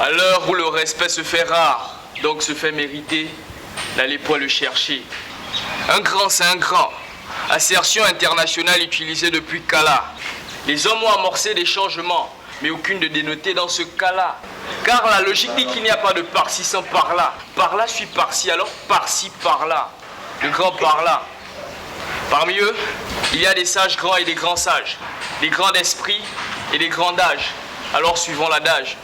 À l'heure où le respect se fait rare, donc se fait mériter, n'allez point le chercher. Un grand, c'est un grand. Assertion internationale utilisée depuis Kala. Les hommes ont amorcé des changements, mais aucune de dénotée dans ce cas-là. Car la logique dit qu'il n'y a pas de par-ci sans par-là. Par-là suit par-ci, alors par-ci, par-là. Le grand par-là. Parmi eux, il y a des sages grands et des grands sages, des grands d'esprit et des grands d'âge. Alors suivons l'adage.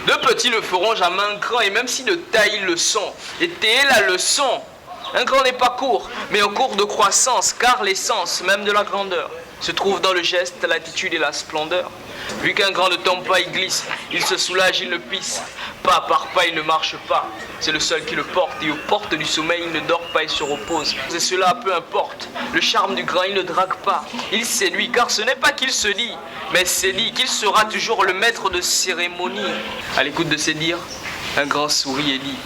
Deux petits le feront jamais un grand, et même si de taille ils le sont, et t'es la leçon. Un grand n'est pas court, mais en cours de croissance, car l'essence même de la grandeur se trouve dans le geste, l'attitude et la splendeur. Vu qu'un grand ne tombe pas, il glisse, il se soulage, il ne pisse. Pas par pas, il ne marche pas. C'est le seul qui le porte, et aux portes du sommeil, il ne dort pas, il se repose. Et cela, peu importe. Le charme du grand, il ne drague pas. Il séduit, car ce n'est pas qu'il se dit, mais c'est dit qu'il sera toujours le maître de cérémonie. À l'écoute de ces dires, un grand sourit et dit: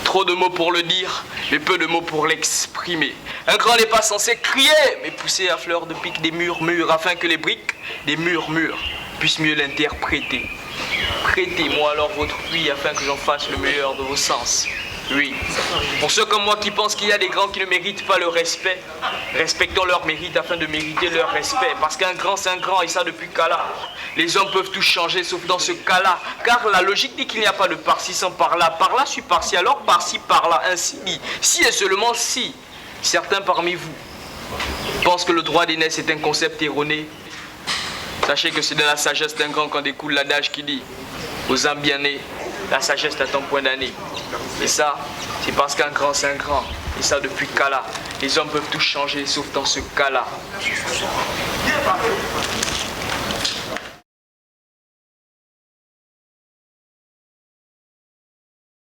trop de mots pour le dire, mais peu de mots pour l'exprimer. Un grand n'est pas censé crier, mais pousser à fleur de pique des murmures, afin que les briques des murmures puissent mieux l'interpréter. Prêtez-moi alors votre oui, afin que j'en fasse le meilleur de vos sens. Oui. Pour ceux comme moi qui pensent qu'il y a des grands qui ne méritent pas le respect, respectons leur mérite afin de mériter leur respect. Parce qu'un grand, c'est un grand, et ça depuis Kala. Les hommes peuvent tout changer, sauf dans ce cas-là. Car la logique dit qu'il n'y a pas de par-ci sans par-là. Par-là suis par-ci, alors par-ci, par-là. Ainsi dit. Si et seulement si certains parmi vous pensent que le droit d'aînesse est un concept erroné, sachez que c'est de la sagesse d'un grand qu'en découle l'adage qui dit: aux âmes bien nées, la sagesse t'attend point d'année. Et ça, c'est parce qu'un grand, c'est un grand. Et ça depuis Kala. Les hommes peuvent tout changer, sauf dans ce cas-là.